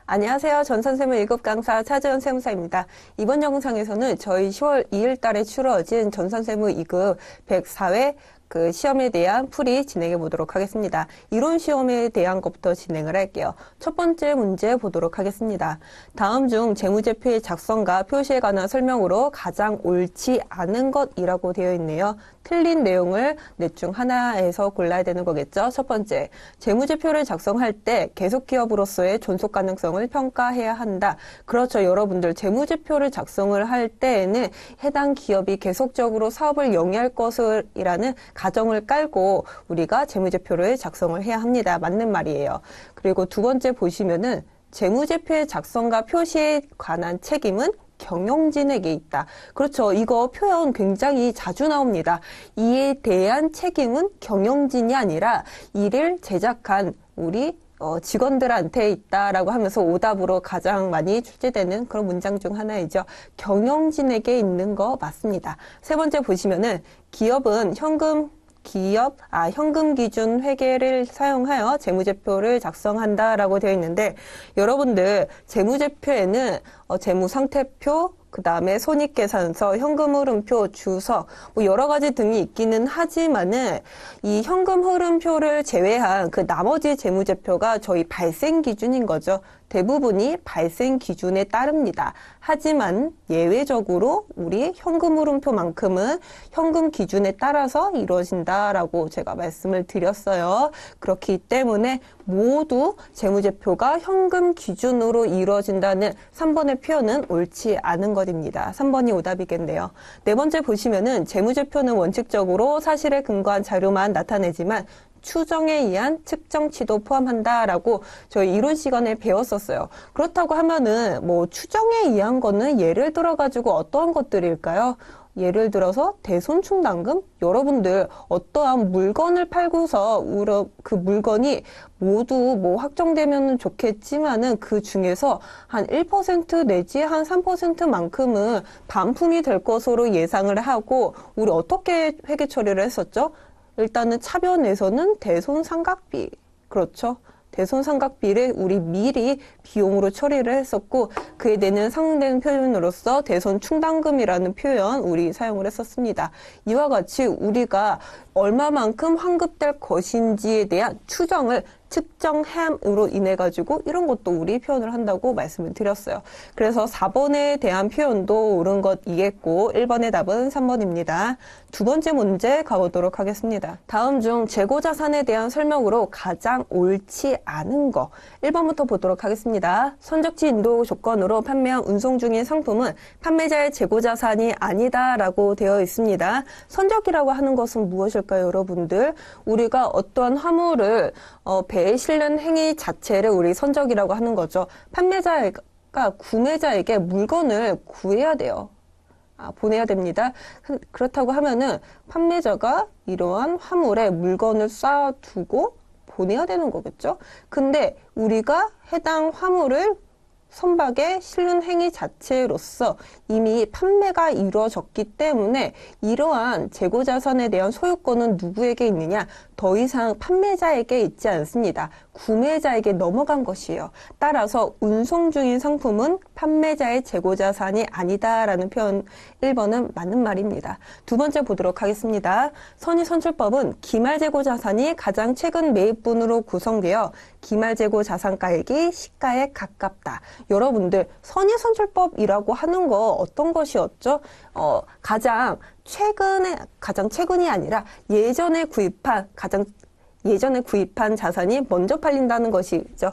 안녕하세요. 전산세무 1급 강사 차재현 세무사입니다. 이번 영상에서는 저희 10월 2일 달에 치러진 전산세무 2급 104회 시험에 대한 풀이 진행해 보도록 하겠습니다. 이론 시험에 대한 것부터 진행을 할게요. 첫 번째 문제 보도록 하겠습니다. 다음 중 재무제표의 작성과 표시에 관한 설명으로 가장 옳지 않은 것이라고 되어 있네요. 틀린 내용을 넷 중 하나에서 골라야 되는 거겠죠. 첫 번째, 재무제표를 작성할 때 계속기업으로서의 존속 가능성을 평가해야 한다. 그렇죠. 여러분들 재무제표를 작성을 할 때에는 해당 기업이 계속적으로 사업을 영위할 것이라는 가정을 깔고 우리가 재무제표를 작성을 해야 합니다. 맞는 말이에요. 그리고 두 번째 보시면은 재무제표의 작성과 표시에 관한 책임은 경영진에게 있다. 그렇죠. 이거 표현 굉장히 자주 나옵니다. 이에 대한 책임은 경영진이 아니라 이를 제작한 우리 직원들한테 있다라고 하면서 오답으로 가장 많이 출제되는 그런 문장 중 하나이죠. 경영진에게 있는 거 맞습니다. 세 번째 보시면은 기업은 현금 기준 회계를 사용하여 재무제표를 작성한다라고 되어 있는데 여러분들 재무제표에는 재무상태표, 그 다음에 손익계산서, 현금흐름표, 주석, 여러 가지 등이 있기는 하지만은 이 현금흐름표를 제외한 그 나머지 재무제표가 저희 발생기준인 거죠. 대부분이 발생기준에 따릅니다. 하지만 예외적으로 우리 현금흐름표만큼은 현금 기준에 따라서 이루어진다라고 제가 말씀을 드렸어요. 그렇기 때문에 모두 재무제표가 현금 기준으로 이루어진다는 3번의 표현은 옳지 않은 것입니다. 3번이 오답이겠네요. 네 번째 보시면은 재무제표는 원칙적으로 사실에 근거한 자료만 나타내지만 추정에 의한 측정치도 포함한다라고 저희 이론 시간에 배웠었어요. 그렇다고 하면은 추정에 의한 거는 예를 들어가지고 어떠한 것들일까요? 예를 들어서 대손충당금? 여러분들 어떠한 물건을 팔고서 그 물건이 모두 확정되면 좋겠지만은 그 중에서 한 1% 내지 한 3%만큼은 반품이 될 것으로 예상을 하고 우리 어떻게 회계 처리를 했었죠? 일단은 차변에서는 대손상각비, 그렇죠? 대손상각비를 우리 미리 비용으로 처리를 했었고 그에 대한 상응되는 표현으로서 대손충당금이라는 표현 우리 사용을 했었습니다. 이와 같이 우리가 얼마만큼 환급될 것인지에 대한 추정을 측정함으로 인해 가지고 이런 것도 우리 표현을 한다고 말씀을 드렸어요. 그래서 4번에 대한 표현도 옳은 것이겠고 1번의 답은 3번입니다. 두 번째 문제 가보도록 하겠습니다. 다음 중 재고자산에 대한 설명으로 가장 옳지 않은 거 1번부터 보도록 하겠습니다. 선적지 인도 조건으로 판매한 운송 중인 상품은 판매자의 재고자산이 아니다라고 되어 있습니다. 선적이라고 하는 것은 무엇일까요, 여러분들? 우리가 어떠한 화물을 배에 실는 행위 자체를 우리 선적이라고 하는 거죠. 판매자가 구매자에게 물건을 구해야 돼요. 보내야 됩니다. 그렇다고 하면은 판매자가 이러한 화물에 물건을 쌓아두고 보내야 되는 거겠죠. 근데 우리가 해당 화물을 선박에 실는 행위 자체로서 이미 판매가 이루어졌기 때문에 이러한 재고자산에 대한 소유권은 누구에게 있느냐? 더 이상 판매자에게 있지 않습니다. 구매자에게 넘어간 것이에요. 따라서 운송 중인 상품은 판매자의 재고자산이 아니다라는 표현 1번은 맞는 말입니다. 두 번째 보도록 하겠습니다. 선의선출법은 기말재고자산이 가장 최근 매입분으로 구성되어 기말재고자산가액이 시가에 가깝다. 여러분들 선의선출법이라고 하는 거 어떤 것이었죠? 가장 최근이 아니라 예전에 구입한 자산이 먼저 팔린다는 것이죠.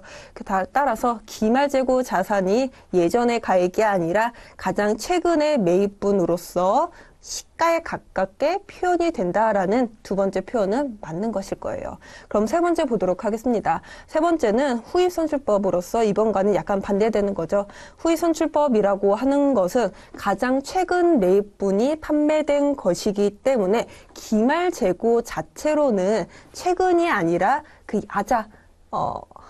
따라서 기말재고 자산이 예전의 가액이 아니라 가장 최근의 매입분으로서 시가에 가깝게 표현이 된다라는 두 번째 표현은 맞는 것일 거예요. 그럼 세 번째 보도록 하겠습니다. 세 번째는 후입선출법으로서 2번과는 약간 반대되는 거죠. 후입선출법이라고 하는 것은 가장 최근 매입분이 판매된 것이기 때문에 기말재고 자체로는 최근이 아니라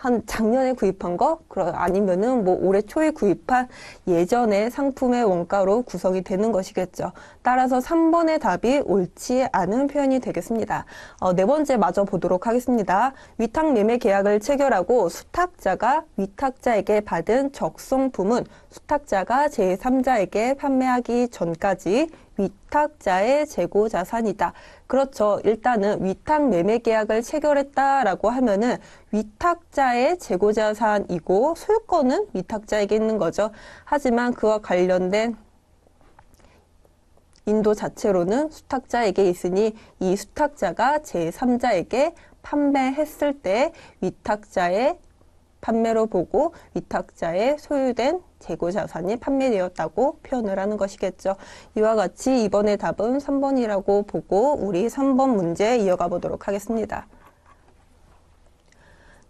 한 작년에 구입한 거, 아니면은 뭐 올해 초에 구입한 예전의 상품의 원가로 구성이 되는 것이겠죠. 따라서 3번의 답이 옳지 않은 표현이 되겠습니다. 네 번째 마저 보도록 하겠습니다. 위탁 매매 계약을 체결하고 수탁자가 위탁자에게 받은 적성품은 수탁자가 제3자에게 판매하기 전까지 위탁자의 재고 자산이다. 그렇죠. 일단은 위탁 매매 계약을 체결했다라고 하면은 위탁자의 재고 자산이고 소유권은 위탁자에게 있는 거죠. 하지만 그와 관련된 인도 자체로는 수탁자에게 있으니 이 수탁자가 제3자에게 판매했을 때 위탁자의 판매로 보고 위탁자의 소유된 재고자산이 판매되었다고 표현을 하는 것이겠죠. 이와 같이 이번의 답은 3번이라고 보고 우리 3번 문제 이어가 보도록 하겠습니다.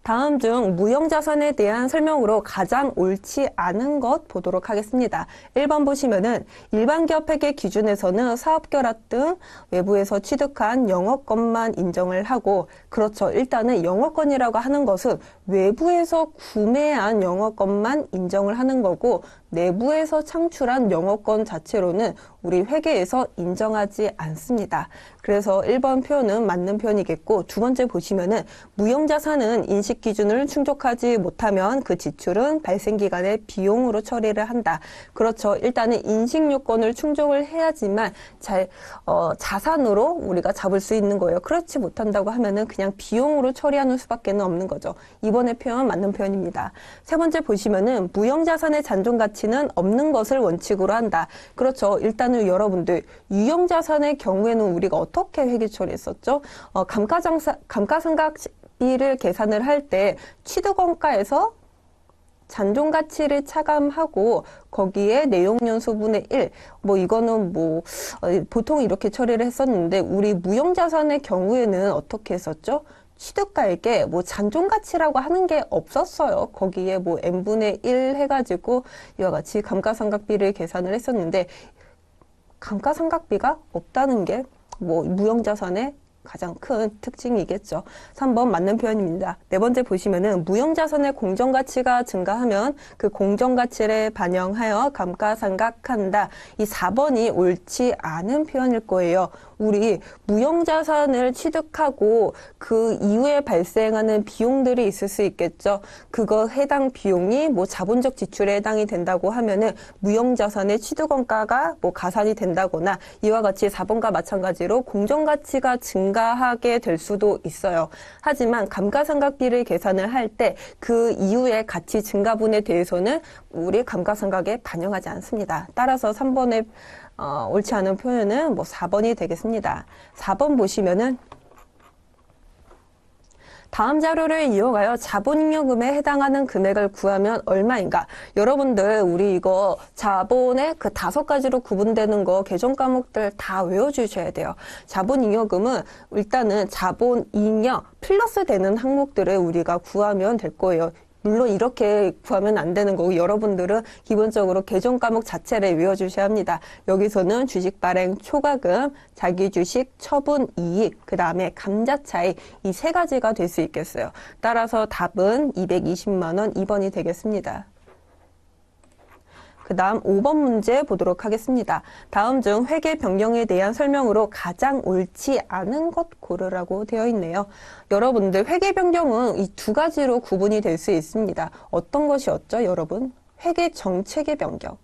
다음 중 무형자산에 대한 설명으로 가장 옳지 않은 것 보도록 하겠습니다. 1번 보시면은 일반 기업 회계 기준에서는 사업결합 등 외부에서 취득한 영업권만 인정을 하고, 그렇죠. 일단은 영업권이라고 하는 것은 외부에서 구매한 영업권만 인정을 하는 거고, 내부에서 창출한 영업권 자체로는 우리 회계에서 인정하지 않습니다. 그래서 1번 표현은 맞는 표현이겠고, 두 번째 보시면은 무형자산은 인식 기준을 충족하지 못하면 그 지출은 발생 기간의 비용으로 처리를 한다. 그렇죠. 일단은 인식 요건을 충족을 해야지만 자산으로 우리가 잡을 수 있는 거예요. 그렇지 못한다고 하면은 그냥 비용으로 처리하는 수밖에 없는 거죠. 이번의 표현 맞는 표현입니다. 세 번째 보시면은 무형자산의 잔존 가치는 없는 것을 원칙으로 한다. 그렇죠. 일단은 여러분들 유형자산의 경우에는 우리가 어떻게 회계 처리했었죠? 감가상각비를 계산을 할 때 취득원가에서 잔존 가치를 차감하고 거기에 내용연수분의 1, 이거는 보통 이렇게 처리를 했었는데, 우리 무형자산의 경우에는 어떻게 했었죠? 취득가액에 잔존 가치라고 하는 게 없었어요. 거기에 n분의 1 해가지고 이와 같이 감가상각비를 계산을 했었는데, 감가상각비가 없다는 게 무형자산의 가장 큰 특징이겠죠. 3번 맞는 표현입니다. 네 번째 보시면은 무형자산의 공정가치가 증가하면 그 공정가치를 반영하여 감가상각한다. 이 4번이 옳지 않은 표현일 거예요. 우리 무형자산을 취득하고 그 이후에 발생하는 비용들이 있을 수 있겠죠. 그거 해당 비용이 자본적 지출에 해당이 된다고 하면은 무형자산의 취득원가가 가산이 된다거나, 이와 같이 4번과 마찬가지로 공정가치가 증가하게 될 수도 있어요. 하지만 감가상각비를 계산을 할 때 그 이후의 가치 증가분에 대해서는 우리 감가상각에 반영하지 않습니다. 따라서 3번의 옳지 않은 표현은 4번이 되겠습니다. 4번 보시면은 다음 자료를 이용하여 자본잉여금에 해당하는 금액을 구하면 얼마인가? 여러분들 우리 이거 자본의 그 5가지로 구분되는 거 개정 과목들 다 외워주셔야 돼요. 자본잉여금은 일단은 자본잉여 플러스 되는 항목들을 우리가 구하면 될 거예요. 물론 이렇게 구하면 안 되는 거고, 여러분들은 기본적으로 개정 과목 자체를 외워주셔야 합니다. 여기서는 주식 발행 초과금, 자기 주식 처분 이익, 그 다음에 감자 차익, 이 3가지가 될 수 있겠어요. 따라서 답은 220만 원 2번이 되겠습니다. 그 다음 5번 문제 보도록 하겠습니다. 다음 중 회계 변경에 대한 설명으로 가장 옳지 않은 것 고르라고 되어 있네요. 여러분들 회계 변경은 이 2가지로 구분이 될 수 있습니다. 어떤 것이었죠, 여러분? 회계 정책의 변경.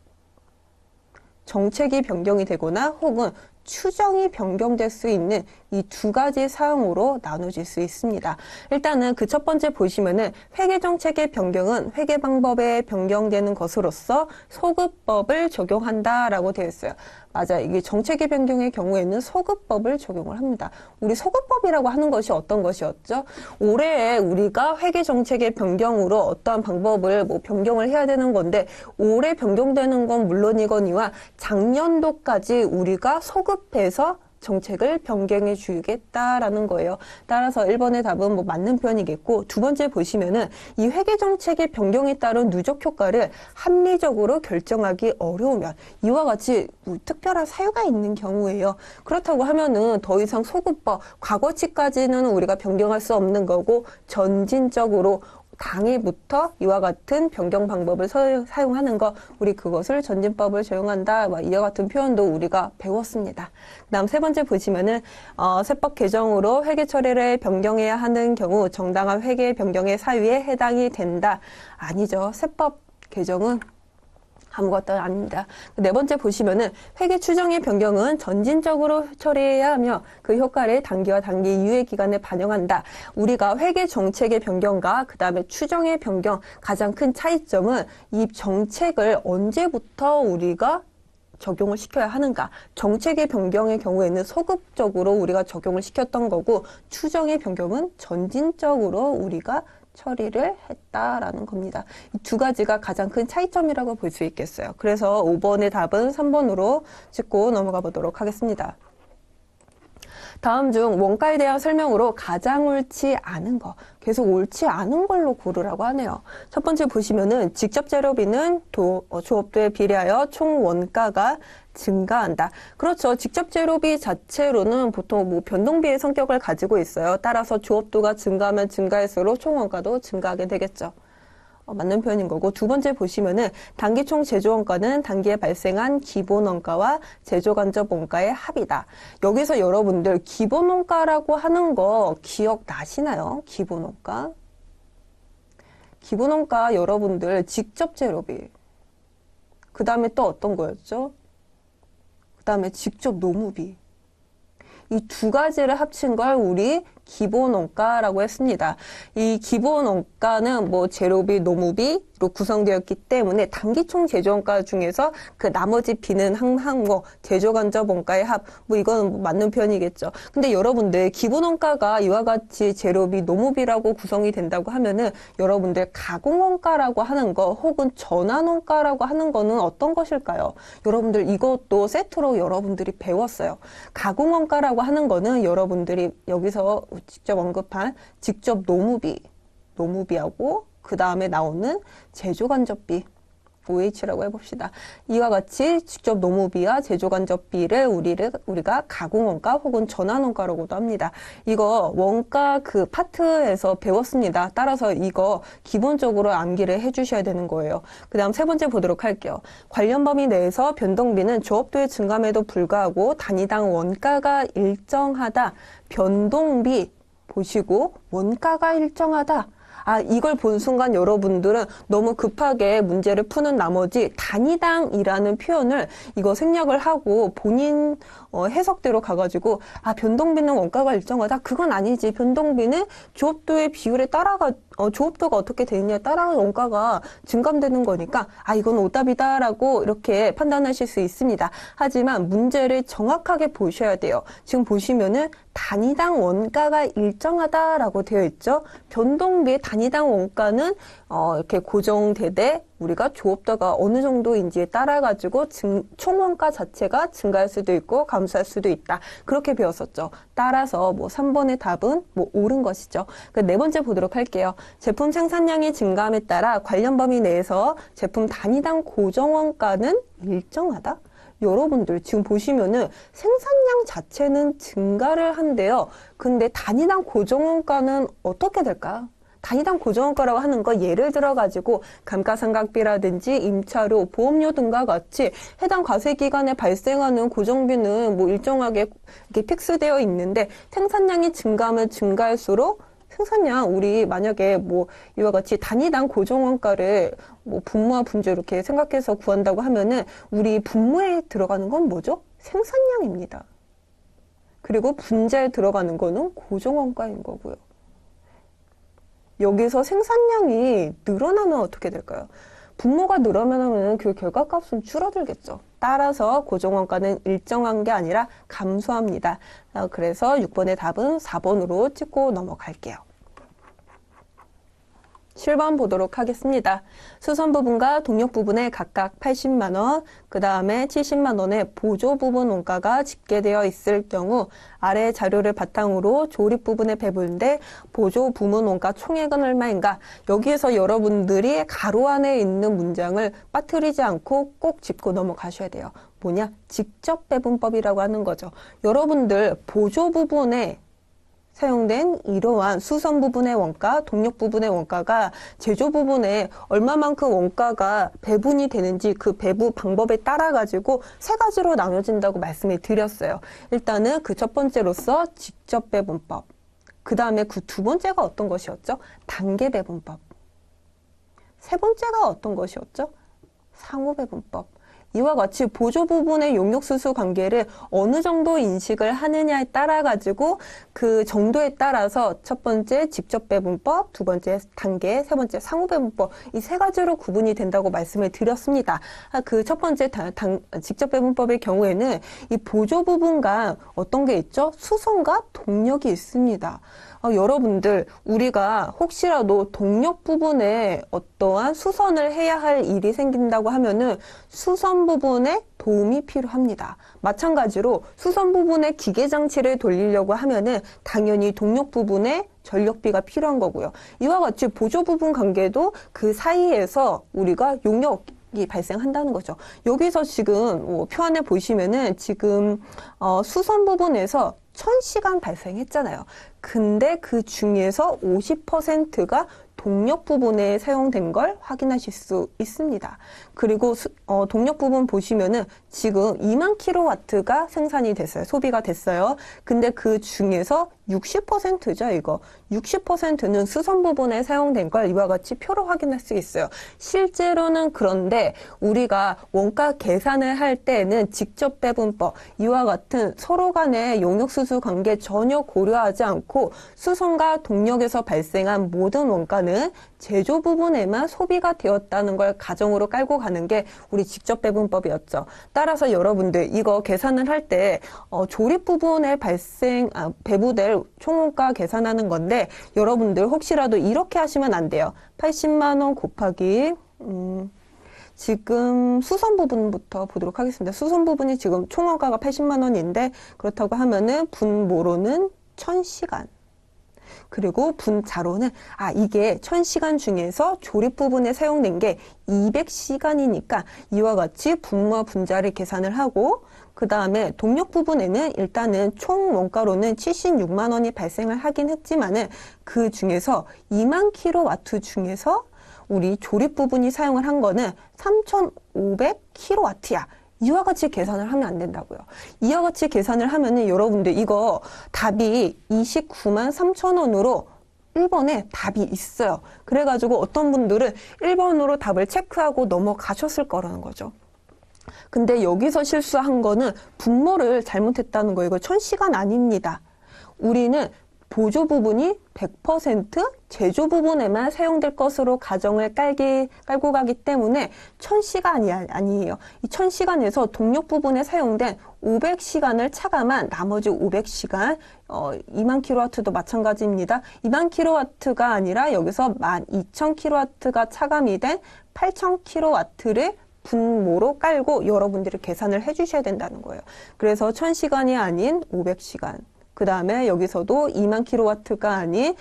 정책이 변경이 되거나 혹은 추정이 변경될 수 있는 이 2가지 사항으로 나눠질 수 있습니다. 일단은 그 첫 번째 보시면은 회계정책의 변경은 회계 방법에 변경되는 것으로서 소급법을 적용한다라고 되어 있어요. 맞아요. 이게 정책의 변경의 경우에는 소급법을 적용을 합니다. 우리 소급법이라고 하는 것이 어떤 것이었죠? 올해에 우리가 회계정책의 변경으로 어떠한 방법을 변경을 해야 되는 건데, 올해 변경되는 건 물론이거니와 작년도까지 우리가 소급해서 정책을 변경해 주겠다라는 거예요. 따라서 1번의 답은 맞는 표현이겠고, 두 번째 보시면은 이 회계 정책의 변경에 따른 누적 효과를 합리적으로 결정하기 어려우면, 이와 같이 특별한 사유가 있는 경우예요. 그렇다고 하면은 더 이상 소급법, 과거치까지는 우리가 변경할 수 없는 거고, 점진적으로 당일부터 이와 같은 변경 방법을 사용하는 거, 우리 그것을 전진법을 적용한다. 이와 같은 표현도 우리가 배웠습니다. 그다음 세 번째 보시면은 세법 개정으로 회계 처리를 변경해야 하는 경우 정당한 회계 변경의 사유에 해당이 된다. 아니죠. 세법 개정은 아무것도 아닙니다. 네 번째 보시면은 회계 추정의 변경은 전진적으로 처리해야 하며 그 효과를 단기와 단기 이후의 기간에 반영한다. 우리가 회계 정책의 변경과 그 다음에 추정의 변경 가장 큰 차이점은 이 정책을 언제부터 우리가 적용을 시켜야 하는가. 정책의 변경의 경우에는 소급적으로 우리가 적용을 시켰던 거고 추정의 변경은 전진적으로 우리가 처리를 했다라는 겁니다. 이 두 가지가 가장 큰 차이점이라고 볼 수 있겠어요. 그래서 5번의 답은 3번으로 찍고 넘어가 보도록 하겠습니다. 다음 중 원가에 대한 설명으로 가장 옳지 않은 거, 계속 옳지 않은 걸로 고르라고 하네요. 첫 번째 보시면은 직접 재료비는 조업도에 비례하여 총 원가가 증가한다. 그렇죠. 직접 재료비 자체로는 보통 뭐 변동비의 성격을 가지고 있어요. 따라서 조업도가 증가하면 증가할수록 총 원가도 증가하게 되겠죠. 맞는 표현인 거고, 두 번째 보시면은 단기 총 제조 원가는 단기에 발생한 기본 원가와 제조 간접 원가의 합이다. 여기서 여러분들 기본 원가라고 하는 거 기억나시나요? 기본 원가. 기본 원가 여러분들 직접 재료비. 그 다음에 또 어떤 거였죠? 그 다음에 직접 노무비. 이 두 가지를 합친 걸 우리 기본 원가라고 했습니다. 이 기본 원가는 뭐 재료비, 노무비로 구성되었기 때문에 단기 총 제조 원가 중에서 그 나머지 비는 항상 뭐 제조 간접 원가의 합, 뭐 이건 뭐 맞는 표현이겠죠. 근데 여러분들 기본 원가가 이와 같이 재료비, 노무비라고 구성이 된다고 하면은 여러분들 가공 원가라고 하는 거 혹은 전환 원가라고 하는 거는 어떤 것일까요? 여러분들 이것도 세트로 여러분들이 배웠어요. 가공 원가라고 하는 거는 여러분들이 여기서 직접 언급한 직접 노무비하고 그 다음에 나오는 제조간접비 OH라고 해봅시다. 이와 같이 직접 노무비와 제조간접비를 우리가 가공원가 혹은 전환원가라고도 합니다. 이거 원가 그 파트에서 배웠습니다. 따라서 이거 기본적으로 암기를 해주셔야 되는 거예요. 그 다음 세 번째 보도록 할게요. 관련 범위 내에서 변동비는 조업도의 증감에도 불구하고 단위당 원가가 일정하다. 변동비 보시고 원가가 일정하다. 이걸 본 순간 여러분들은 너무 급하게 문제를 푸는 나머지 단위당이라는 표현을 이거 생략을 하고 본인 해석대로 가가지고 변동비는 원가가 일정하다. 그건 아니지. 변동비는 조업도의 비율에 따라가 조업도가 어떻게 되느냐에 따라 원가가 증감되는 거니까 이건 오답이다라고 이렇게 판단하실 수 있습니다. 하지만 문제를 정확하게 보셔야 돼요. 지금 보시면은 단위당 원가가 일정하다라고 되어 있죠. 변동비의 단위당 원가는 이렇게 고정되되 우리가 조업도가 어느 정도인지에 따라 가지고 총원가 자체가 증가할 수도 있고 감소할 수도 있다. 그렇게 배웠었죠. 따라서 뭐 3번의 답은 뭐 옳은 것이죠. 네 번째 보도록 할게요. 제품 생산량이 증가함에 따라 관련 범위 내에서 제품 단위당 고정원가는 일정하다? 여러분들 지금 보시면은 생산량 자체는 증가를 한대요. 근데 단위당 고정원가는 어떻게 될까요? 단위당 고정원가라고 하는 거 예를 들어가지고 감가상각비라든지 임차료, 보험료 등과 같이 해당 과세기간에 발생하는 고정비는 뭐 일정하게 이렇게 픽스되어 있는데 생산량이 증가하면 증가할수록 생산량 우리 만약에 뭐 이와 같이 단위당 고정원가를 뭐 분모와 분주 이렇게 생각해서 구한다고 하면은 우리 분모에 들어가는 건 뭐죠? 생산량입니다. 그리고 분자에 들어가는 거는 고정원가인 거고요. 여기서 생산량이 늘어나면 어떻게 될까요? 분모가 늘어나면 그 결과값은 줄어들겠죠. 따라서 고정원가는 일정한 게 아니라 감소합니다. 그래서 6번의 답은 4번으로 찍고 넘어갈게요. 7번 보도록 하겠습니다. 수선 부분과 동력 부분에 각각 80만 원, 그 다음에 70만 원의 보조 부분 원가가 집계되어 있을 경우 아래 자료를 바탕으로 조립 부분에 배분돼 보조 부분 원가 총액은 얼마인가? 여기에서 여러분들이 가로 안에 있는 문장을 빠뜨리지 않고 꼭 짚고 넘어가셔야 돼요. 뭐냐? 직접 배분법이라고 하는 거죠. 여러분들 보조 부분에 사용된 이러한 수선 부분의 원가, 동력 부분의 원가가 제조 부분에 얼마만큼 원가가 배분이 되는지 그 배분 방법에 따라 가지고 세 가지로 나눠진다고 말씀을 드렸어요. 일단은 그 첫 번째로서 직접 배분법. 그 다음에 그 두 번째가 어떤 것이었죠? 단계 배분법. 세 번째가 어떤 것이었죠? 상호 배분법. 이와 같이 보조 부분의 용역수수 관계를 어느 정도 인식을 하느냐에 따라 가지고 그 정도에 따라서 첫 번째 직접 배분법, 두 번째 단계, 세 번째 상호 배분법 이 세 가지로 구분이 된다고 말씀을 드렸습니다. 그 첫 번째 직접 배분법의 경우에는 이 보조 부분과 어떤 게 있죠? 수선과 동력이 있습니다. 여러분들 우리가 혹시라도 동력 부분에 어떠한 수선을 해야 할 일이 생긴다고 하면은 수선 부분에 도움이 필요합니다. 마찬가지로 수선 부분에 기계 장치를 돌리려고 하면은 당연히 동력 부분에 전력비가 필요한 거고요. 이와 같이 보조 부분 관계도 그 사이에서 우리가 용역이 발생한다는 거죠. 여기서 지금 표안에 보시면은 지금 수선 부분에서 1000시간 발생했잖아요. 근데 그 중에서 50%가 동력 부분에 사용된 걸 확인하실 수 있습니다. 그리고 동력 부분 보시면은 지금 2만 킬로와트가 생산이 됐어요. 소비가 됐어요. 근데 그 중에서 60%죠, 이거. 60%는 수선 부분에 사용된 걸 이와 같이 표로 확인할 수 있어요. 실제로는 그런데 우리가 원가 계산을 할 때는 직접 배분법, 이와 같은 서로 간의 용역수수 관계 전혀 고려하지 않고 수선과 동력에서 발생한 모든 원가는 제조 부분에만 소비가 되었다는 걸 가정으로 깔고 가는 게 우리 직접 배분법이었죠. 따라서 여러분들 이거 계산을 할 때 조립 부분에 배부될 총원가 계산하는 건데 여러분들 혹시라도 이렇게 하시면 안 돼요. 80만 원 곱하기 지금 수선 부분부터 보도록 하겠습니다. 수선 부분이 지금 총원가가 80만 원인데 그렇다고 하면은 분모로는 1000시간. 그리고 분자로는 이게 1000시간 중에서 조립 부분에 사용된 게 200시간이니까 이와 같이 분모와 분자를 계산을 하고 그 다음에 동력 부분에는 일단은 총 원가로는 76만 원이 발생을 하긴 했지만은 그 중에서 2만 킬로와트 중에서 우리 조립 부분이 사용을 한 거는 3,500킬로와트야. 이와 같이 계산을 하면 안 된다고요. 이와 같이 계산을 하면은 여러분들 이거 답이 29만 3천 원으로 1번에 답이 있어요. 그래가지고 어떤 분들은 1번으로 답을 체크하고 넘어가셨을 거라는 거죠. 근데 여기서 실수한 거는 분모를 잘못했다는 거예요. 이거 1000시간 아닙니다. 우리는 보조 부분이 100% 제조 부분에만 사용될 것으로 가정을 깔고 가기 때문에 1000시간이 아니에요. 이 1000시간에서 동력 부분에 사용된 500시간을 차감한 나머지 500시간 2만 킬로와트도 마찬가지입니다. 2만 킬로와트가 아니라 여기서 12,000킬로와트가 차감이 된 8,000킬로와트를 분모로 깔고 여러분들이 계산을 해주셔야 된다는 거예요. 그래서 1000시간이 아닌 500시간. 그 다음에 여기서도 2만 킬로와트가 아닌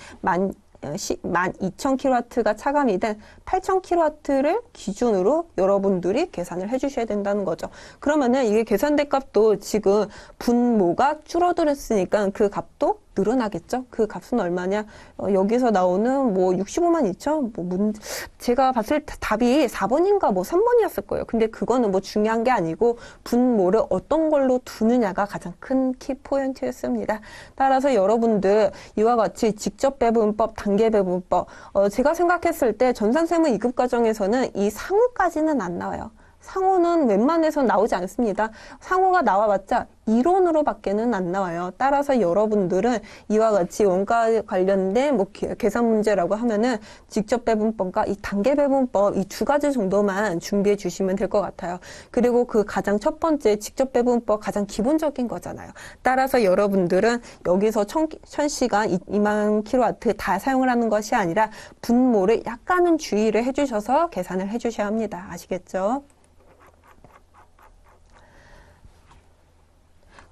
12,000킬로와트가 차감이 된 8,000킬로와트를 기준으로 여러분들이 계산을 해주셔야 된다는 거죠. 그러면은 이게 계산된 값도 지금 분모가 줄어들었으니까 그 값도 늘어나겠죠? 그 값은 얼마냐? 여기서 나오는 65만 2천? 제가 봤을 때 답이 4번인가 3번이었을 거예요. 근데 그거는 중요한 게 아니고 분모를 어떤 걸로 두느냐가 가장 큰 키포인트였습니다. 따라서 여러분들 이와 같이 직접 배분법, 단계 배분법, 제가 생각했을 때 전산세무 2급 과정에서는 이 상호까지는 안 나와요. 상호는 웬만해서 나오지 않습니다. 상호가 나와봤자 이론으로 밖에는 안 나와요. 따라서 여러분들은 이와 같이 원가 관련된 계산 문제라고 하면은 직접 배분법과 이 단계 배분법 이 두 가지 정도만 준비해 주시면 될 것 같아요. 그리고 그 가장 첫 번째 직접 배분법 가장 기본적인 거잖아요. 따라서 여러분들은 여기서 1000시간 2만 킬로와트 다 사용을 하는 것이 아니라 분모를 약간은 주의를 해주셔서 계산을 해주셔야 합니다. 아시겠죠?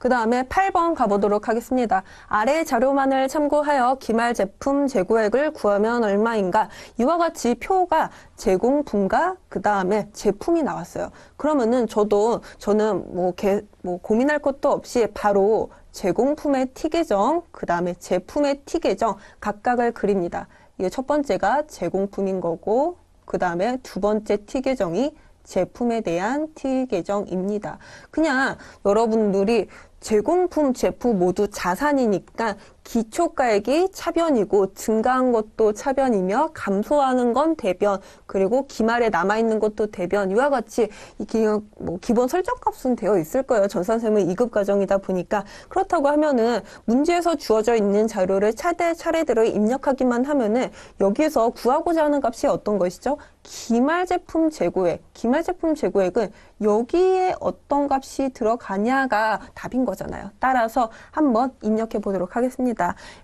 그 다음에 8번 가보도록 하겠습니다. 아래 자료만을 참고하여 기말 제품 재고액을 구하면 얼마인가? 이와 같이 표가 제공품과 그 다음에 제품이 나왔어요. 그러면은 저는 뭐 고민할 것도 없이 바로 제공품의 T 계정, 그 다음에 제품의 T 계정 각각을 그립니다. 이게 첫 번째가 제공품인 거고, 그 다음에 두 번째 T 계정이 제품에 대한 T 계정입니다. 그냥 여러분들이 제공품, 제품 모두 자산이니까 기초가액이 차변이고 증가한 것도 차변이며 감소하는 건 대변, 그리고 기말에 남아있는 것도 대변. 이와 같이 이게 뭐 기본 설정값은 되어 있을 거예요. 전산세무 2급 과정이다 보니까. 그렇다고 하면은 문제에서 주어져 있는 자료를 차례대로 입력하기만 하면은 여기에서 구하고자 하는 값이 어떤 것이죠? 기말 제품 재고액. 기말 제품 재고액은 여기에 어떤 값이 들어가냐가 답인 거잖아요. 따라서 한번 입력해 보도록 하겠습니다.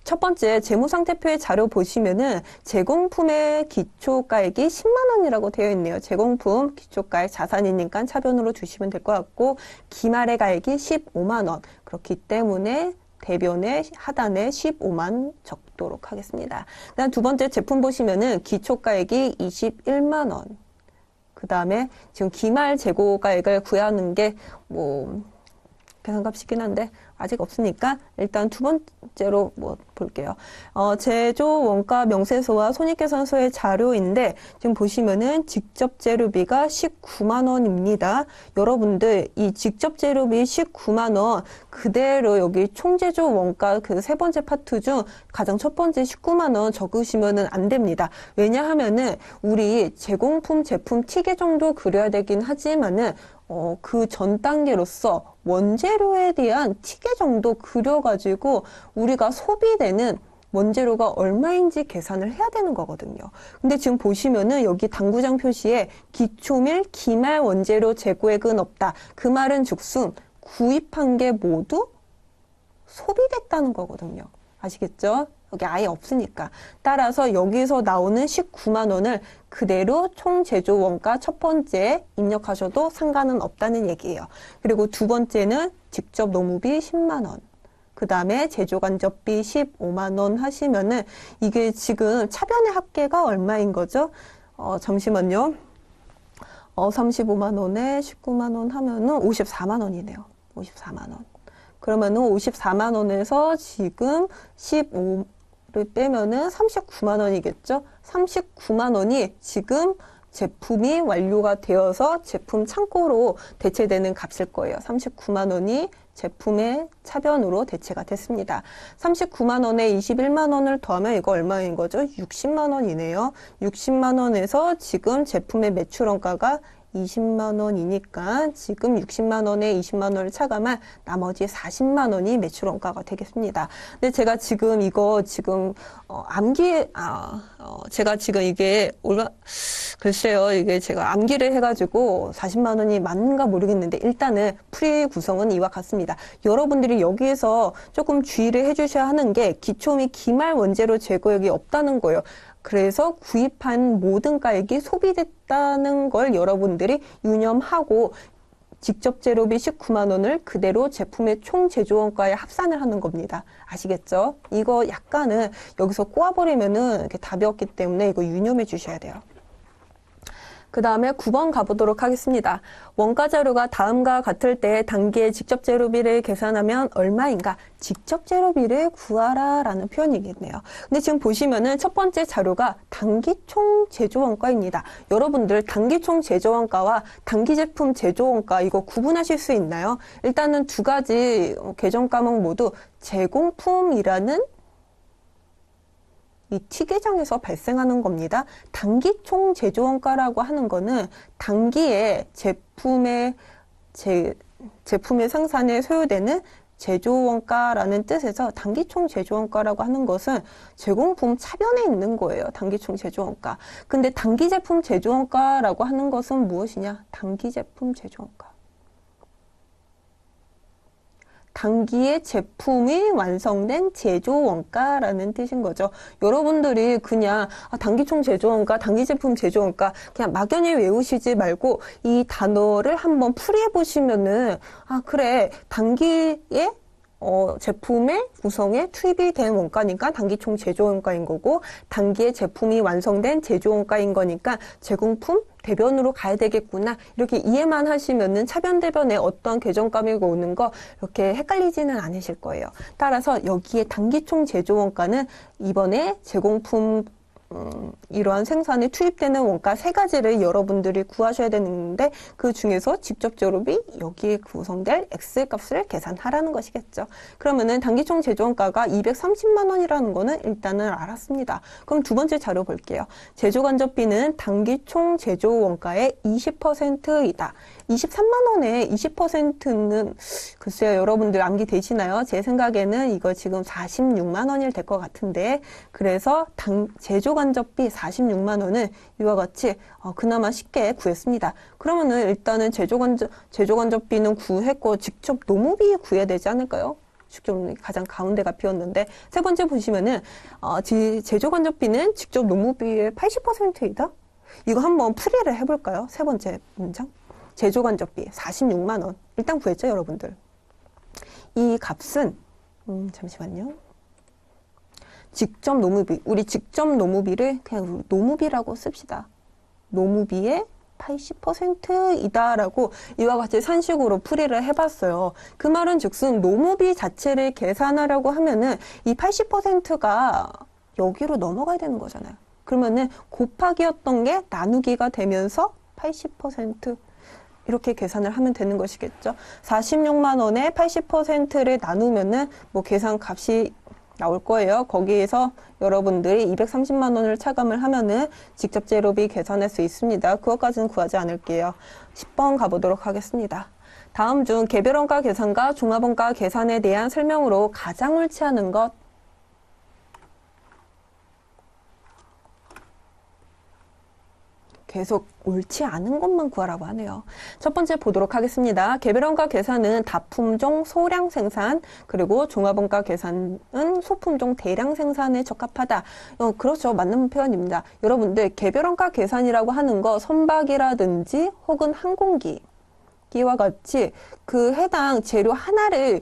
첫 번째 재무상태표의 자료 보시면은 제공품의 기초가액이 10만 원이라고 되어 있네요. 제공품 기초가액 자산이니까 차변으로 주시면 될 것 같고, 기말의 가액이 15만 원. 그렇기 때문에 대변의 하단에 15만 적도록 하겠습니다. 그다음 두 번째 제품 보시면은 기초가액이 21만 원. 그 다음에 지금 기말 재고가액을 구하는 게 계산값이긴 한데 아직 없으니까 일단 두 번째로 볼게요. 제조 원가 명세서와 손익계산서의 자료인데 지금 보시면은 직접 재료비가 19만 원입니다. 여러분들 이 직접 재료비 19만 원 그대로 여기 총제조 원가 그 세 번째 파트 중 가장 첫 번째 19만 원 적으시면은 안 됩니다. 왜냐하면은 우리 제공품 제품 T계 정도 그려야 되긴 하지만은 그 전 단계로서 원재료에 대한 T계 정도 그려가지고 우리가 소비되는 원재료가 얼마인지 계산을 해야 되는 거거든요. 근데 지금 보시면은 여기 당구장 표시에 기초밀 기말 원재료 재고액은 없다. 그 말은 즉슨 구입한 게 모두 소비됐다는 거거든요. 아시겠죠? 여기 아예 없으니까. 따라서 여기서 나오는 19만 원을 그대로 총 제조 원가 첫 번째 입력하셔도 상관은 없다는 얘기예요. 그리고 두 번째는 직접 노무비 10만 원. 그 다음에 제조간접비 15만 원 하시면은 이게 지금 차변의 합계가 얼마인 거죠? 잠시만요. 35만 원에 19만 원 하면은 54만 원이네요. 54만 원. 그러면은 54만 원에서 지금 15를 빼면은 39만 원이겠죠? 39만 원이 지금 제품이 완료가 되어서 제품 창고로 대체되는 값일 거예요. 39만 원이 제품의 차변으로 대체가 됐습니다. 39만 원에 21만 원을 더하면 이거 얼마인 거죠? 60만 원이네요. 60만 원에서 지금 제품의 매출원가가 20만 원이니까 지금 60만 원에 20만 원을 차감한 나머지 40만 원이 매출원가가 되겠습니다. 근데 제가 지금 이거 제가 지금 이게 글쎄요, 이게 제가 암기를 해가지고 40만 원이 맞는가 모르겠는데 일단은 풀이 구성은 이와 같습니다. 여러분들이 여기에서 조금 주의를 해주셔야 하는 게 기초 및 기말 원재료 재고액이 없다는 거예요. 그래서 구입한 모든 가액이 소비됐다는 걸 여러분들이 유념하고 직접 재료비 19만 원을 그대로 제품의 총 제조원가에 합산을 하는 겁니다. 아시겠죠? 이거 약간은 여기서 꼬아버리면은 이렇게 답이 없기 때문에 이거 유념해 주셔야 돼요. 그 다음에 9번 가보도록 하겠습니다. 원가 자료가 다음과 같을 때 단기의 직접 재료비를 계산하면 얼마인가? 직접 재료비를 구하라 라는 표현이겠네요. 근데 지금 보시면은 첫 번째 자료가 단기 총 제조원가입니다. 여러분들 단기 총 제조원가와 단기 제품 제조원가 이거 구분하실 수 있나요? 일단은 두 가지 계정 과목 모두 제공품이라는 이 T계정에서 발생하는 겁니다. 단기 총 제조원가라고 하는 거는 단기에 제품의 생산에 소요되는 제조원가라는 뜻에서 단기총 제조원가라고 하는 것은 제공품 차변에 있는 거예요. 단기총 제조원가. 근데 단기 제품 제조원가라고 하는 것은 무엇이냐? 단기 제품 제조원가. 단기에 제품이 완성된 제조 원가라는 뜻인 거죠. 여러분들이 그냥 단기총 제조 원가, 단기 제품 제조 원가 그냥 막연히 외우시지 말고 이 단어를 한번 풀이해 보시면은 그래 단기에 제품의 구성에 투입이 된 원가니까 단기총 제조 원가인 거고 단기에 제품이 완성된 제조 원가인 거니까 제공품 대변으로 가야 되겠구나. 이렇게 이해만 하시면은 차변 대변에 어떤 개정감이 오는 거 이렇게 헷갈리지는 않으실 거예요. 따라서 여기에 단기총 제조 원가는 이번에 제공품 이러한 생산에 투입되는 원가 세 가지를 여러분들이 구하셔야 되는데 그 중에서 직접적으로 여기에 구성될 X값을 계산하라는 것이겠죠. 그러면은 단기총 제조원가가 230만 원이라는 거는 일단은 알았습니다. 그럼 두 번째 자료 볼게요. 제조간접비는 단기총 제조원가의 20%이다. 23만 원에 20%는 글쎄요, 여러분들 암기 되시나요? 제 생각에는 이거 지금 46만 원일 될 것 같은데 그래서 제조간접비 46만 원은 이와 같이 그나마 쉽게 구했습니다. 그러면은 일단은 제조간접비는 구했고 직접 노무비 구해야 되지 않을까요? 직접 가장 가운데가 비었는데 세 번째 보시면은 제조간접비는 직접 노무비의 80%이다? 이거 한번 풀이를 해볼까요? 세 번째 문장. 제조간접비 46만 원 일단 구했죠, 여러분들. 이 값은 잠시만요. 직접 노무비, 우리 직접 노무비를 그냥 노무비라고 씁시다. 노무비의 80%이다라고 이와 같이 산식으로 풀이를 해봤어요. 그 말은 즉슨 노무비 자체를 계산하려고 하면은 이 80%가 여기로 넘어가야 되는 거잖아요. 그러면은 곱하기였던 게 나누기가 되면서 80% 이렇게 계산을 하면 되는 것이겠죠. 46만 원에 80%를 나누면은 계산 값이 나올 거예요. 거기에서 여러분들이 230만 원을 차감을 하면은 직접 재료비 계산할 수 있습니다. 그것까지는 구하지 않을게요. 10번 가보도록 하겠습니다. 다음 중 개별원가 계산과 종합원가 계산에 대한 설명으로 가장 옳지 않은 것 계속 옳지 않은 것만 구하라고 하네요. 첫 번째 보도록 하겠습니다. 개별원가 계산은 다품종 소량 생산, 그리고 종합원가 계산은 소품종 대량 생산에 적합하다. 그렇죠. 맞는 표현입니다. 여러분들 개별원가 계산이라고 하는 거 선박이라든지 혹은 항공기 와 같이 그 해당 재료 하나를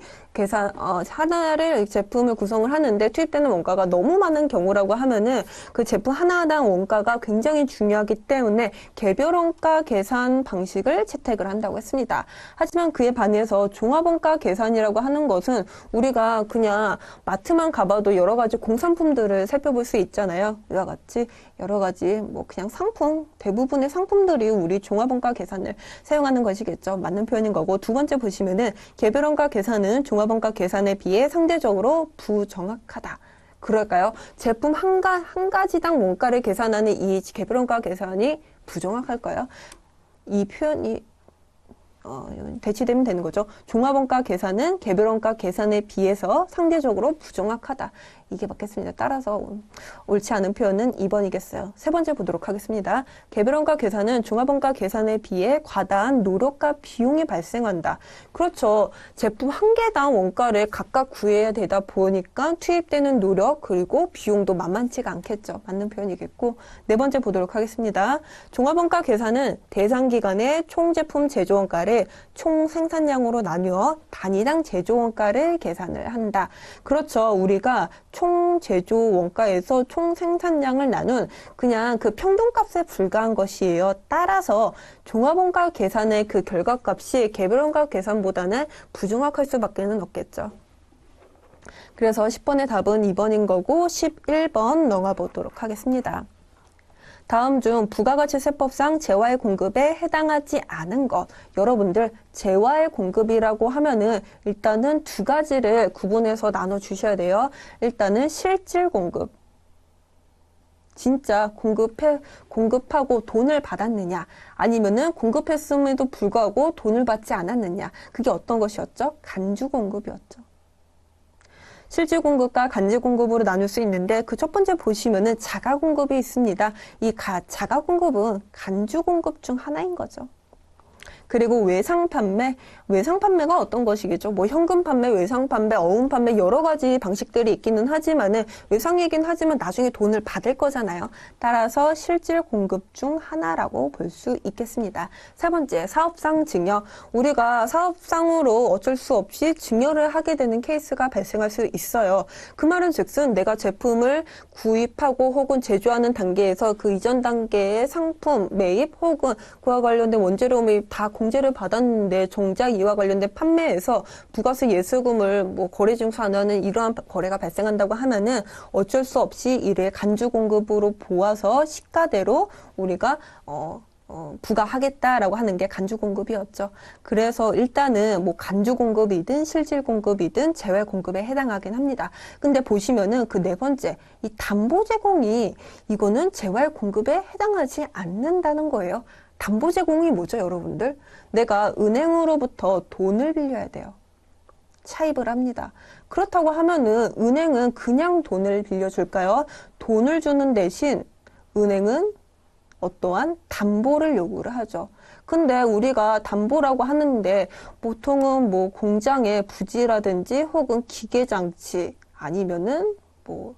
하나를 제품을 구성을 하는데 투입되는 원가가 너무 많은 경우라고 하면은 그 제품 하나당 원가가 굉장히 중요하기 때문에 개별 원가 계산 방식을 채택을 한다고 했습니다. 하지만 그에 반해서 종합원가 계산이라고 하는 것은 우리가 그냥 마트만 가봐도 여러 가지 공산품들을 살펴볼 수 있잖아요. 이와 같이 여러 가지 그냥 상품, 대부분의 상품들이 우리 종합원가 계산을 사용하는 것이겠죠. 맞는 표현인 거고, 두 번째 보시면은 개별원가 계산은 종합원가 계산에 비해 상대적으로 부정확하다. 그럴까요? 제품 한 가지당 원가를 계산하는 이 개별원가 계산이 부정확할까요? 이 표현이 대치되면 되는 거죠. 종합원가 계산은 개별원가 계산에 비해서 상대적으로 부정확하다. 이게 맞겠습니다. 따라서 옳지 않은 표현은 2번이겠어요. 세 번째 보도록 하겠습니다. 개별원가 계산은 종합원가 계산에 비해 과다한 노력과 비용이 발생한다. 그렇죠. 제품 한 개당 원가를 각각 구해야 되다 보니까 투입되는 노력 그리고 비용도 만만치가 않겠죠. 맞는 표현이겠고, 네 번째 보도록 하겠습니다. 종합원가 계산은 대상 기간의 총 제품 제조원가를 총 생산량으로 나누어 단위당 제조원가를 계산을 한다. 그렇죠. 우리가 총 제조 원가에서 총 생산량을 나눈 그냥 그 평균값에 불과한 것이에요. 따라서 종합원가 계산의 그 결과값이 개별원가 계산보다는 부정확할 수밖에 없겠죠. 그래서 10번의 답은 2번인 거고 11번 넘어가 보도록 하겠습니다. 다음 중 부가가치세법상 재화의 공급에 해당하지 않은 것. 여러분들 재화의 공급이라고 하면은 일단은 두 가지를 구분해서 나눠 주셔야 돼요. 일단은 실질 공급. 진짜 공급하고 돈을 받았느냐, 아니면은 공급했음에도 불구하고 돈을 받지 않았느냐. 그게 어떤 것이었죠? 간주 공급이었죠. 실질 공급과 간지 공급으로 나눌 수 있는데 그 첫 번째 보시면은 자가 공급이 있습니다. 이 자가 공급은 간주 공급 중 하나인 거죠. 그리고 외상 판매, 외상 판매가 어떤 것이겠죠? 뭐 현금 판매, 외상 판매, 어음 판매 여러 가지 방식들이 있기는 하지만은 외상이긴 하지만 나중에 돈을 받을 거잖아요. 따라서 실질 공급 중 하나라고 볼 수 있겠습니다. 세 번째, 사업상 증여. 우리가 사업상으로 어쩔 수 없이 증여를 하게 되는 케이스가 발생할 수 있어요. 그 말은 즉슨 내가 제품을 구입하고 혹은 제조하는 단계에서 그 이전 단계의 상품 매입 혹은 그와 관련된 원재료 매입 다 공제를 받았는데 정작 이와 관련된 판매에서 부가세 예수금을 뭐 거래 중 산하는 이러한 거래가 발생한다고 하면은 어쩔 수 없이 이를 간주 공급으로 보아서 시가대로 우리가 부과하겠다라고 하는 게 간주 공급이었죠. 그래서 일단은 뭐 간주 공급이든 실질 공급이든 재활 공급에 해당하긴 합니다. 근데 보시면은 그 네 번째, 이 담보 제공이 이거는 재활 공급에 해당하지 않는다는 거예요. 담보 제공이 뭐죠, 여러분들? 내가 은행으로부터 돈을 빌려야 돼요. 차입을 합니다. 그렇다고 하면은 은행은 그냥 돈을 빌려줄까요? 돈을 주는 대신 은행은 어떠한 담보를 요구를 하죠. 근데 우리가 담보라고 하는데 보통은 뭐 공장의 부지라든지 혹은 기계장치 아니면은 뭐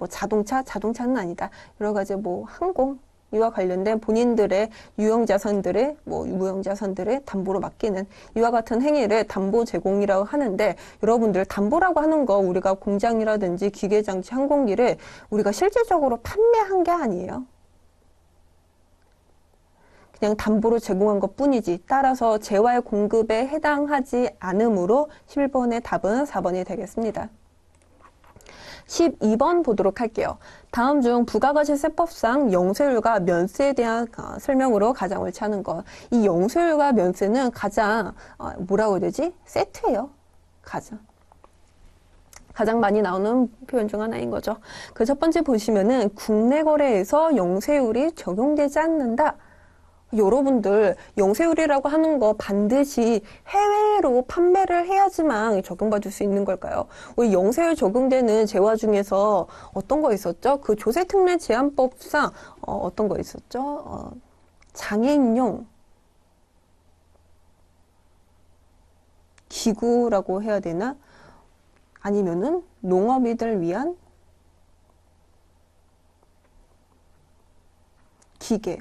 자동차는 아니다. 여러 가지 뭐 항공 이와 관련된 본인들의 유형자산들의 무형자산들의 담보로 맡기는 이와 같은 행위를 담보 제공이라고 하는데 여러분들 담보라고 하는 거 우리가 공장이라든지 기계장치 항공기를 우리가 실질적으로 판매한 게 아니에요. 그냥 담보로 제공한 것 뿐이지. 따라서 재활 공급에 해당하지 않으므로 11번의 답은 4번이 되겠습니다. 12번 보도록 할게요. 다음 중 부가가치세법상 영세율과 면세에 대한 설명으로 가장 옳지 않은 것. 이 영세율과 면세는 가장 뭐라고 해야 되지? 세트예요. 가장 많이 나오는 표현 중 하나인 거죠. 그 첫 번째 보시면은 국내 거래에서 영세율이 적용되지 않는다. 여러분들 영세율이라고 하는 거 반드시 해외로 판매를 해야지만 적용받을 수 있는 걸까요? 우리 영세율 적용되는 재화 중에서 어떤 거 있었죠? 그 조세특례 제한법상 어떤 거 있었죠? 장애인용 기구라고 해야 되나? 아니면은 농업인들 위한 기계.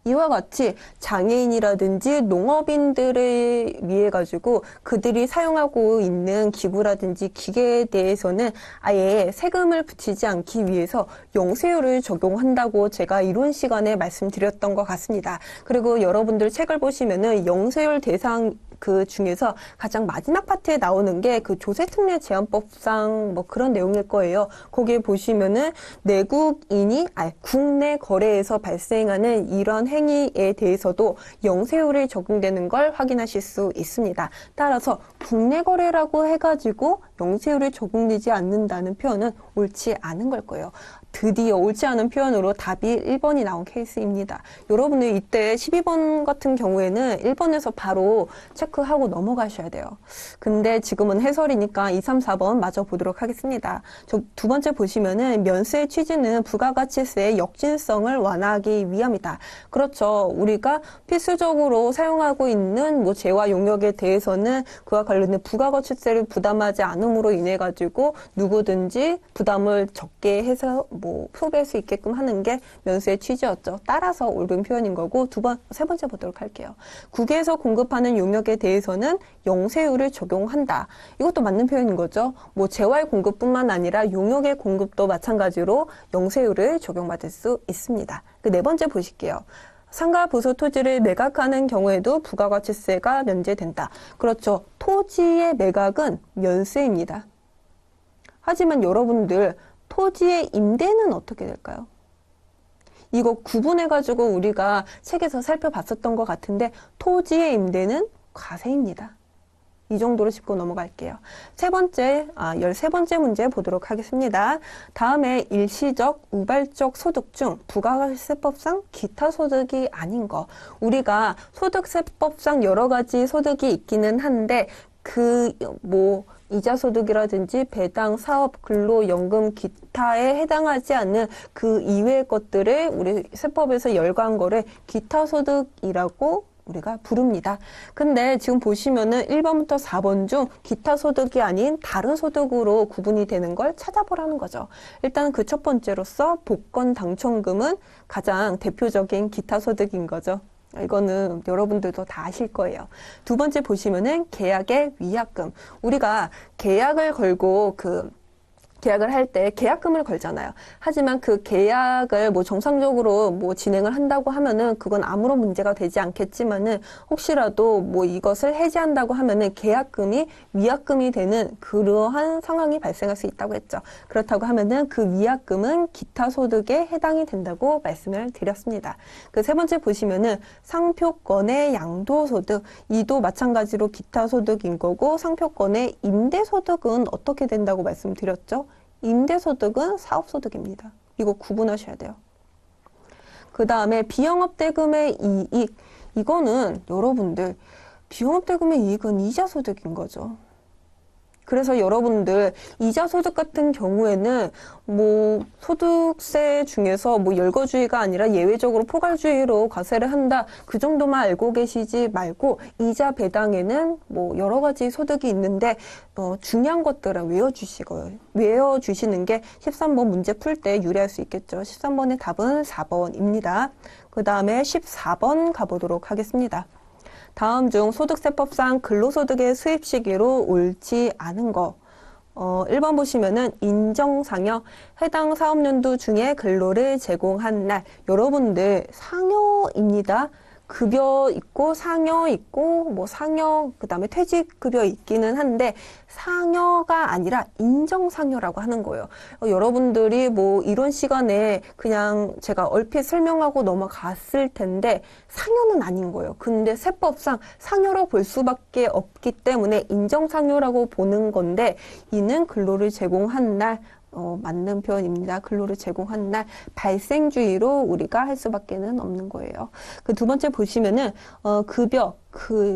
이와 같이 장애인이라든지 농업인들을 위해 가지고 그들이 사용하고 있는 기구라든지 기계에 대해서는 아예 세금을 붙이지 않기 위해서 영세율을 적용한다고 제가 이론 시간에 말씀드렸던 것 같습니다. 그리고 여러분들 책을 보시면은 영세율 대상 그 중에서 가장 마지막 파트에 나오는 게 그 조세특례 제한법상 뭐 그런 내용일 거예요. 거기에 보시면은 국내 거래에서 발생하는 이런 행위에 대해서도 영세율이 적용되는 걸 확인하실 수 있습니다. 따라서 국내 거래라고 해가지고 영세율이 적용되지 않는다는 표현은 옳지 않은 걸 거예요. 드디어 옳지 않은 표현으로 답이 1번이 나온 케이스입니다. 여러분들 이때 12번 같은 경우에는 1번에서 바로 체크하고 넘어가셔야 돼요. 근데 지금은 해설이니까 2, 3, 4번 마저 보도록 하겠습니다. 두 번째 보시면은 면세의 취지는 부가가치세의 역진성을 완화하기 위함이다. 그렇죠. 우리가 필수적으로 사용하고 있는 뭐 재화 용역에 대해서는 그와 관련된 부가가치세를 부담하지 않음으로 인해 가지고 누구든지 부담을 적게 해서 뭐 소비할 수 있게끔 하는 게 면세의 취지였죠. 따라서 옳은 표현인 거고 세 번째 보도록 할게요. 국외에서 공급하는 용역에 대해서는 영세율을 적용한다. 이것도 맞는 표현인 거죠. 뭐 재활 공급뿐만 아니라 용역의 공급도 마찬가지로 영세율을 적용받을 수 있습니다. 그 네 번째 보실게요. 상가 부수 토지를 매각하는 경우에도 부가가치세가 면제된다. 그렇죠. 토지의 매각은 면세입니다. 하지만 여러분들 토지의 임대는 어떻게 될까요? 이거 구분해가지고 우리가 책에서 살펴봤었던 것 같은데 토지의 임대는 과세입니다. 이 정도로 짚고 넘어갈게요. 13번째 문제 보도록 하겠습니다. 다음에 일시적, 우발적 소득 중 부가세법상 기타 소득이 아닌 거. 우리가 소득세법상 여러 가지 소득이 있기는 한데 이자 소득이라든지 배당, 사업, 근로, 연금, 기타에 해당하지 않는 그 이외의 것들을 우리 세법에서 열거한 거를 기타 소득이라고 우리가 부릅니다. 근데 지금 보시면은 1번부터 4번 중 기타 소득이 아닌 다른 소득으로 구분이 되는 걸 찾아보라는 거죠. 일단 그 첫 번째로서 복권 당첨금은 가장 대표적인 기타 소득인 거죠. 이거는 여러분들도 다 아실 거예요. 두 번째 보시면은 계약의 위약금. 우리가 계약을 걸고 계약을 할 때 계약금을 걸잖아요. 하지만 그 계약을 뭐 정상적으로 뭐 진행을 한다고 하면은 그건 아무런 문제가 되지 않겠지만은 혹시라도 뭐 이것을 해지한다고 하면은 계약금이 위약금이 되는 그러한 상황이 발생할 수 있다고 했죠. 그렇다고 하면은 그 위약금은 기타 소득에 해당이 된다고 말씀을 드렸습니다. 그 세 번째 보시면은 상표권의 양도소득. 이도 마찬가지로 기타 소득인 거고 상표권의 임대소득은 어떻게 된다고 말씀드렸죠? 임대소득은 사업소득입니다. 이거 구분하셔야 돼요. 그 다음에 비영업대금의 이익. 이거는 여러분들 비영업대금의 이익은 이자소득인 거죠. 그래서 여러분들 이자소득 같은 경우에는 뭐 소득세 중에서 뭐 열거주의가 아니라 예외적으로 포괄주의로 과세를 한다. 그 정도만 알고 계시지 말고 이자 배당에는 뭐 여러 가지 소득이 있는데 중요한 것들은 외워주시는 게 13번 문제 풀 때 유리할 수 있겠죠. 13번의 답은 4번입니다. 그 다음에 14번 가보도록 하겠습니다. 다음 중 소득세법상 근로소득의 수입 시기로 옳지 않은 거. 1번 보시면은 인정상여, 해당 사업연도 중에 근로를 제공한 날. 여러분들 상여입니다. 급여 있고 상여 있고 뭐 상여 그다음에 퇴직급여 있기는 한데 상여가 아니라 인정상여라고 하는 거예요. 여러분들이 뭐 이런 시간에 그냥 제가 얼핏 설명하고 넘어갔을 텐데 상여는 아닌 거예요. 근데 세법상 상여로 볼 수밖에 없기 때문에 인정상여라고 보는 건데 이는 근로를 제공한 날 맞는 표현입니다. 근로를 제공한 날 발생주의로 우리가 할 수밖에는 없는 거예요. 그 두 번째 보시면은 급여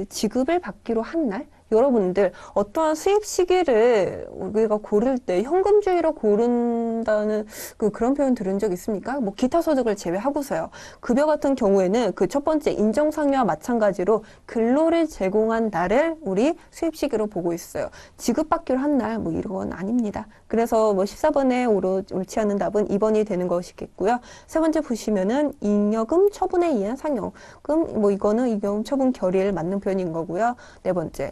지급을 받기로 한 날. 여러분들 어떠한 수입 시기를 우리가 고를 때 현금주의로 고른다는 그런 표현 들은 적 있습니까? 뭐 기타 소득을 제외하고서요. 급여 같은 경우에는 그 첫 번째 인정상여와 마찬가지로 근로를 제공한 날을 우리 수입 시기로 보고 있어요. 지급받기로 한 날 뭐 이런 건 아닙니다. 그래서 뭐 14번에 옳지 않은 답은 2번이 되는 것이겠고요. 세 번째 보시면은 잉여금 처분에 의한 상여금 뭐 이거는 잉여금 처분 결의를 맞는 표현인 거고요. 네 번째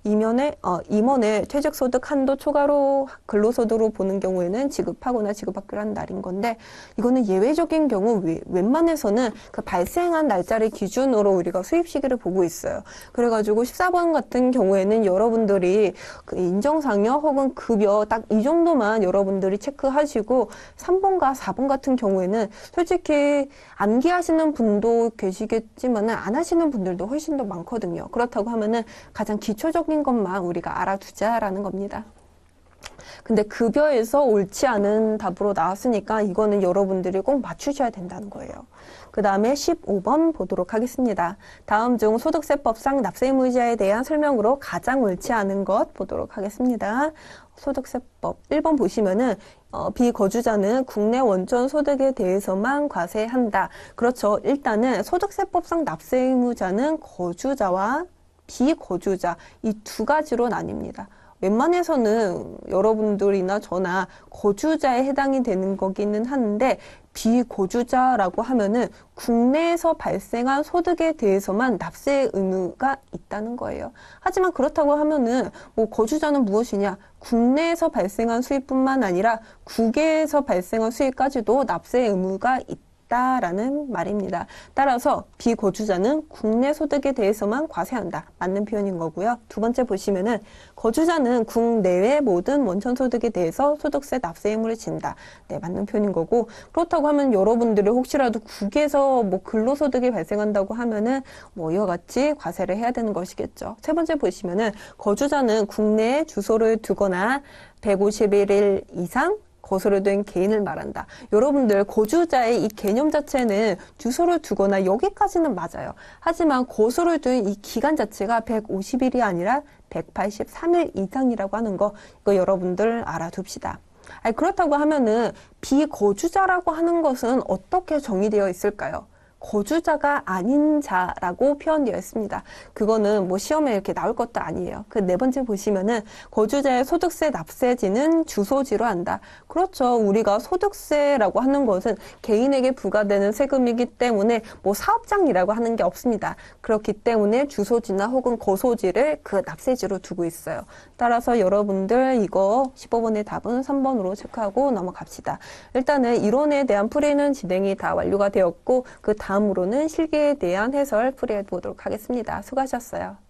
임원의 퇴직소득 한도 초과로 근로소득으로 보는 경우에는 지급하거나 지급받기로 한 날인 건데 이거는 예외적인 경우 웬만해서는 그 발생한 날짜를 기준으로 우리가 수입 시기를 보고 있어요. 그래가지고 14번 같은 경우에는 여러분들이 그 인정상여 혹은 급여 딱 이 정도만 여러분들이 체크하시고 3번과 4번 같은 경우에는 솔직히 암기하시는 분도 계시겠지만은 안 하시는 분들도 훨씬 더 많거든요. 그렇다고 하면은 가장 기초적인 것만 우리가 알아두자라는 겁니다. 근데 급여에서 옳지 않은 답으로 나왔으니까 이거는 여러분들이 꼭 맞추셔야 된다는 거예요. 그 다음에 15번 보도록 하겠습니다. 다음 중 소득세법상 납세의무자에 대한 설명으로 가장 옳지 않은 것 보도록 하겠습니다. 소득세법 1번 보시면은 비거주자는 국내 원천 소득에 대해서만 과세한다. 그렇죠. 일단은 소득세법상 납세의무자는 거주자와 비거주자 이 두 가지로 나뉩니다. 웬만해서는 여러분들이나 저나 거주자에 해당이 되는 거기는 한데 비거주자라고 하면은 국내에서 발생한 소득에 대해서만 납세 의무가 있다는 거예요. 하지만 그렇다고 하면은 뭐 거주자는 무엇이냐? 국내에서 발생한 수입뿐만 아니라 국외에서 발생한 수입까지도 납세 의무가 있다라는 말입니다. 따라서 비거주자는 국내 소득에 대해서만 과세한다. 맞는 표현인 거고요. 두 번째 보시면은 거주자는 국내외 모든 원천 소득에 대해서 소득세 납세 의무를 진다. 네, 맞는 표현인 거고 그렇다고 하면 여러분들이 혹시라도 국에서 뭐 근로소득이 발생한다고 하면은 뭐 이와 같이 과세를 해야 되는 것이겠죠. 세 번째 보시면은 거주자는 국내에 주소를 두거나 151일 이상 거소를 둔 개인을 말한다. 여러분들 거주자의 이 개념 자체는 주소를 두거나 여기까지는 맞아요. 하지만 거소를 둔 이 기간 자체가 150일이 아니라 183일 이상이라고 하는 거 이거 여러분들 알아둡시다. 그렇다고 하면은 비거주자라고 하는 것은 어떻게 정의되어 있을까요? 거주자가 아닌 자라고 표현되어 있습니다. 그거는 뭐 시험에 이렇게 나올 것도 아니에요. 그 네 번째 보시면은 거주자의 소득세 납세지는 주소지로 한다. 그렇죠. 우리가 소득세라고 하는 것은 개인에게 부과되는 세금이기 때문에 뭐 사업장이라고 하는 게 없습니다. 그렇기 때문에 주소지나 혹은 거소지를 그 납세지로 두고 있어요. 따라서 여러분들 이거 15번의 답은 3번으로 체크하고 넘어갑시다. 일단은 이론에 대한 풀이는 진행이 다 완료가 되었고 그 다음으로는 실기에 대한 해설 풀이해 보도록 하겠습니다. 수고하셨어요.